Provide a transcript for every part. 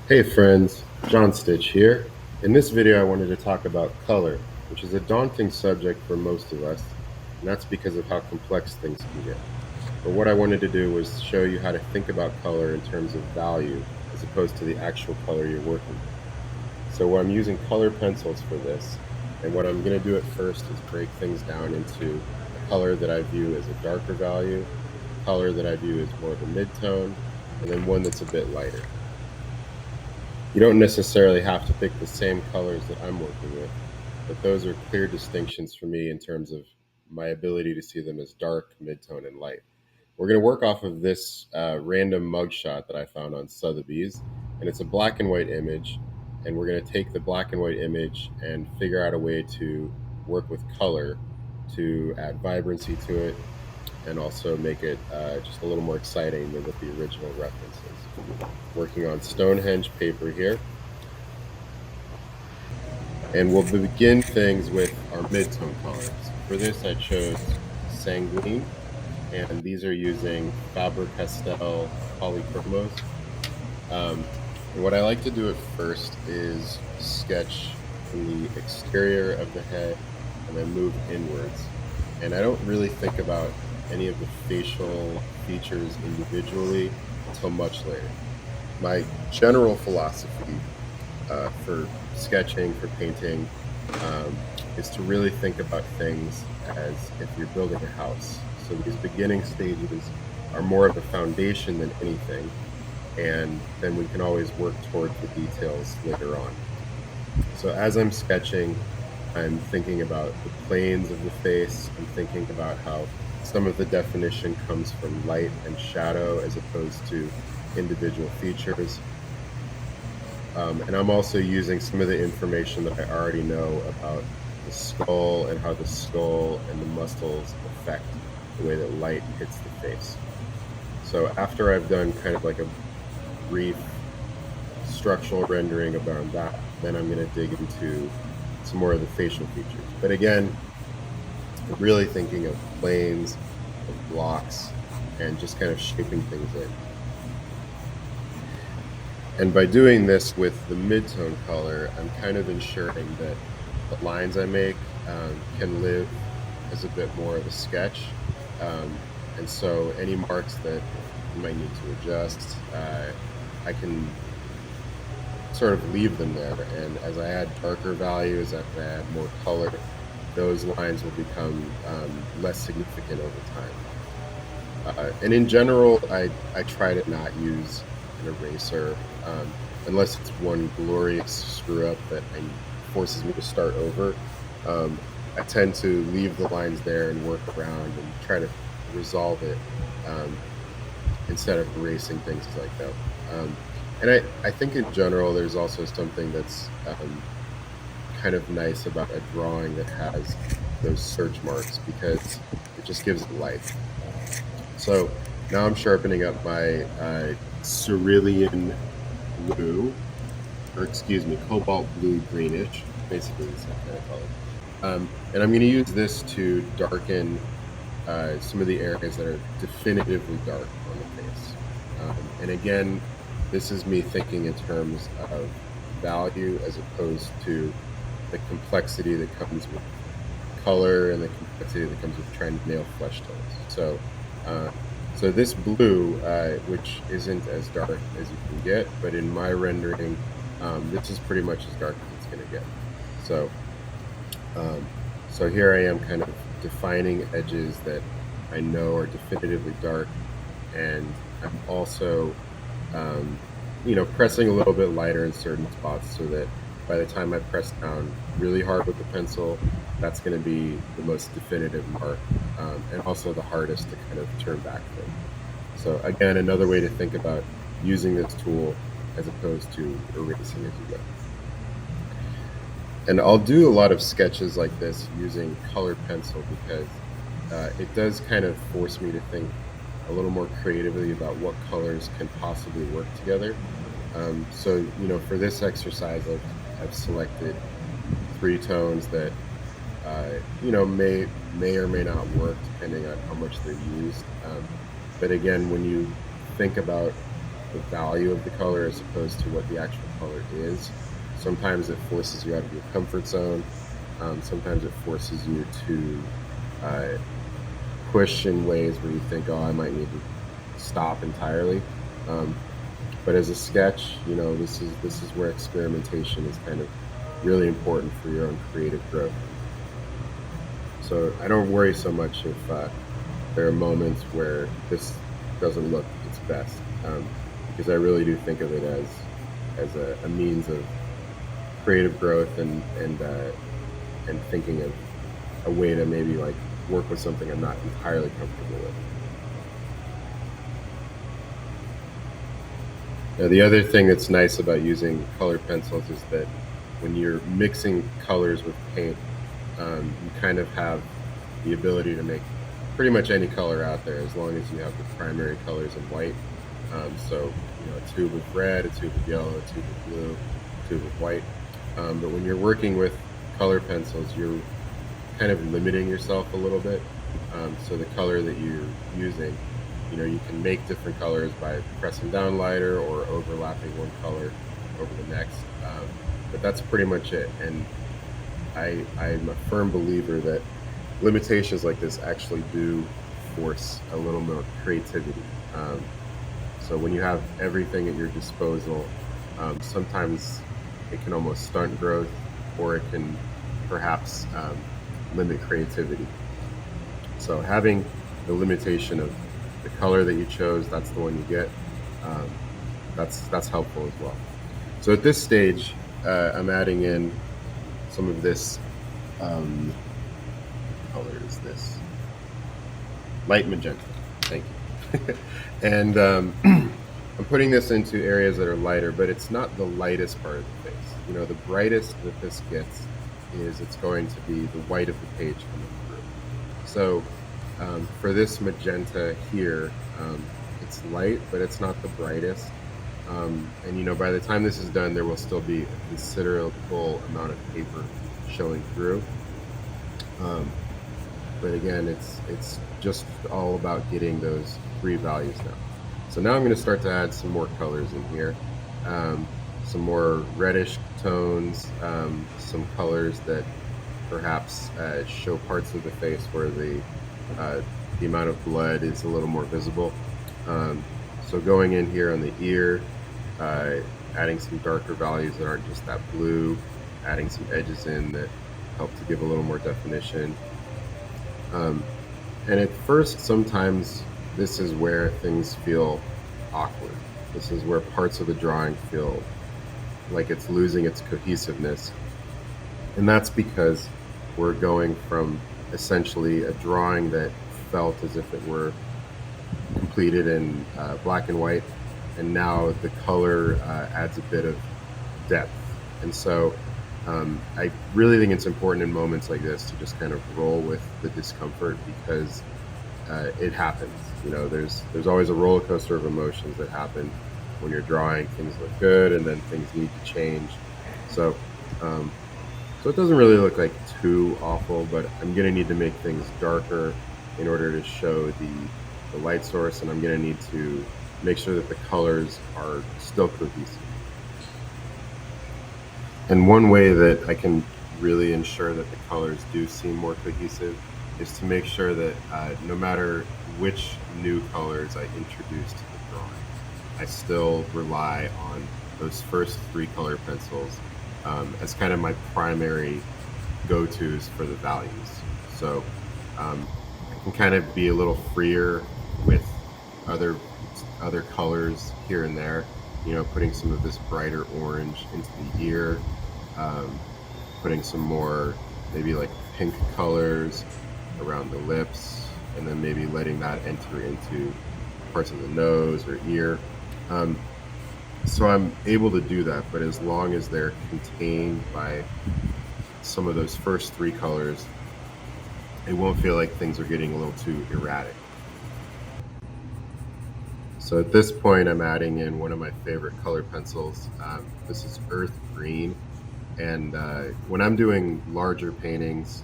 Hey friends, John Stitch here. In this video, I wanted to talk about color, which is a daunting subject for most of us, and that's because of how complex things can get. But what I wanted to do was show you how to think about color in terms of value as opposed to the actual color you're working with. So I'm using color pencils for this, and what I'm going to do at first is break things down into a color that I view as a darker value, a color that I view as more of a mid-tone, and then one that's a bit lighter. You don't necessarily have to pick the same colors that I'm working with, but those are clear distinctions for me in terms of my ability to see them as dark, mid-tone, and light. We're going to work off of this random mugshot that I found on Sotheby's, and it's a black and white image, and we're going to take the black and white image and figure out a way to work with color to add vibrancy to it and also make it just a little more exciting than what the original reference is. Working on Stonehenge paper here. And we'll begin things with our mid-tone colors. For this, I chose Sanguine, and these are using Faber Castell polychromos. And what I like to do at first is sketch from the exterior of the head and then move inwards. And I don't really think about any of the facial features individually until much later. My general philosophy for sketching, for painting, is to really think about things as if you're building a house. So these beginning stages are more of a foundation than anything, and then we can always work towards the details later on. So as I'm sketching, I'm thinking about the planes of the face. I'm thinking about how some of the definition comes from light and shadow as opposed to individual features. And I'm also using some of the information that I already know about the skull and how the skull and the muscles affect the way that light hits the face. So after I've done kind of like a brief structural rendering around that, then I'm going to dig into some more of the facial features. But again, really thinking of planes, of blocks, and just kind of shaping things in. And by doing this with the mid-tone color, I'm kind of ensuring that the lines I make can live as a bit more of a sketch. And so any marks that you might need to adjust, I can sort of leave them there. And as I add darker values, as I add more color, those lines will become less significant over time. And in general, I try to not use an eraser unless it's one glorious screw up that forces me to start over. I tend to leave the lines there and work around and try to resolve it instead of erasing things like that. And I think in general, there's also something that's kind of nice about a drawing that has those search marks because it just gives it life. So now I'm sharpening up my cerulean blue, or excuse me, cobalt blue greenish, basically the same kind of color. And I'm going to use this to darken some of the areas that are definitively dark on the face. And again, this is me thinking in terms of value as opposed to the complexity that comes with color and the complexity that comes with trying to nail flesh tones. So this blue, which isn't as dark as you can get, but in my rendering, this is pretty much as dark as it's going to get. So, so here I am kind of defining edges that I know are definitively dark, and I'm also, pressing a little bit lighter in certain spots so that by the time I press down really hard with the pencil, that's going to be the most definitive mark, and also the hardest to kind of turn back from. So again, another way to think about using this tool as opposed to erasing as you go. And I'll do a lot of sketches like this using colored pencil because it does kind of force me to think a little more creatively about what colors can possibly work together. So, for this exercise, I've selected 3 tones that, may or may not work depending on how much they're used. But again, when you think about the value of the color as opposed to what the actual color is. Sometimes it forces you out of your comfort zone. Sometimes it forces you to push in ways where you think, oh, I might need to stop entirely. Um, but as a sketch, this is where experimentation is kind of really important for your own creative growth. So I don't worry so much if there are moments where this doesn't look its best, because I really do think of it as a means of creative growth and thinking of a way to maybe like work with something I'm not entirely comfortable with. Now, the other thing that's nice about using colored pencils is that when you're mixing colors with paint, you kind of have the ability to make pretty much any color out there as long as you have the primary colors in white. So, a tube of red, a tube of yellow, a tube of blue, a tube of white. But when you're working with color pencils, you're kind of limiting yourself a little bit. So the color that you're using, you can make different colors by pressing down lighter or overlapping one color over the next. But that's pretty much it. And I'm a firm believer that limitations like this actually do force a little more creativity. So when you have everything at your disposal, sometimes it can almost stunt growth, or it can perhaps limit creativity. So having the limitation of the color that you chose, that's the one you get, that's helpful as well. So at this stage, I'm adding in some of this, what color is this? Light magenta, thank you. And I'm putting this into areas that are lighter, but it's not the lightest part of the face. The brightest that this gets is it's going to be the white of the page coming through. So for this magenta here, it's light, but it's not the brightest. And by the time this is done, there will still be a considerable amount of paper showing through. But again, it's just all about getting those 3 values now. So now I'm going to start to add some more colors in here, some more reddish tones, some colors that perhaps show parts of the face where the amount of blood is a little more visible. So going in here on the ear, adding some darker values that aren't just that blue, adding some edges in that help to give a little more definition. And at first, sometimes this is where things feel awkward. This is where parts of the drawing feel like it's losing its cohesiveness. And that's because we're going from essentially a drawing that felt as if it were completed in black and white, and now the color adds a bit of depth. And so I really think it's important in moments like this to just kind of roll with the discomfort, because it happens. There's always a roller coaster of emotions that happen when you're drawing. Things look good, and then things need to change. So it doesn't really look like too awful, but I'm going to need to make things darker in order to show the light source, and I'm going to need to make sure that the colors are still cohesive. And one way that I can really ensure that the colors do seem more cohesive is to make sure that no matter which new colors I introduce to the drawing, I still rely on those first 3 color pencils as kind of my primary go-tos for the values. So I can kind of be a little freer with other colors here and there, putting some of this brighter orange into the ear, putting some more maybe like pink colors around the lips, and then maybe letting that enter into parts of the nose or ear. So I'm able to do that, but as long as they're contained by some of those first 3 colors, it won't feel like things are getting a little too erratic. So at this point, I'm adding in one of my favorite color pencils. This is Earth Green. And when I'm doing larger paintings,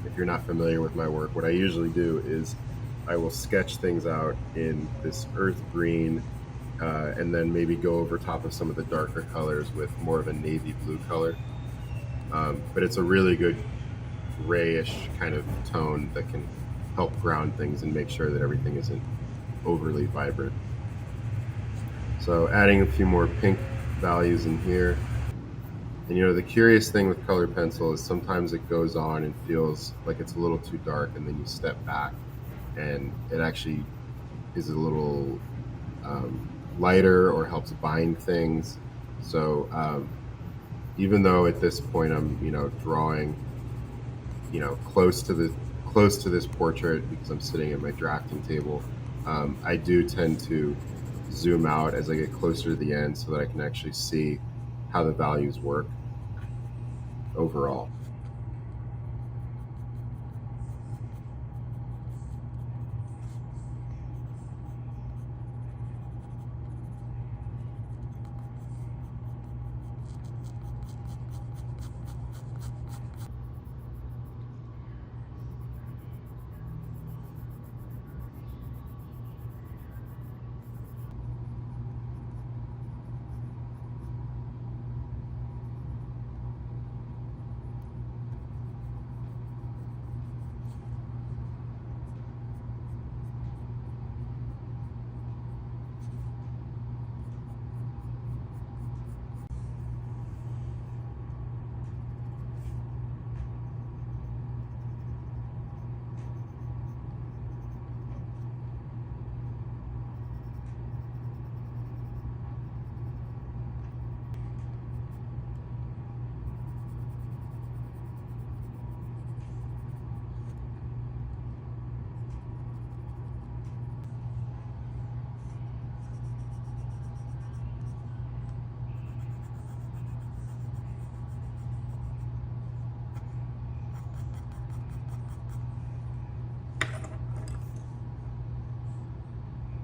if you're not familiar with my work, what I usually do is I will sketch things out in this earth green and then maybe go over top of some of the darker colors with more of a navy blue color. But it's a really good grayish kind of tone that can help ground things and make sure that everything isn't overly vibrant. So adding a few more pink values in here. And the curious thing with colored pencil is sometimes it goes on and feels like it's a little too dark, and then you step back and it actually is a little lighter or helps bind things. So even though at this point I'm drawing close to this portrait because I'm sitting at my drafting table, I do tend to zoom out as I get closer to the end so that I can actually see how the values work overall.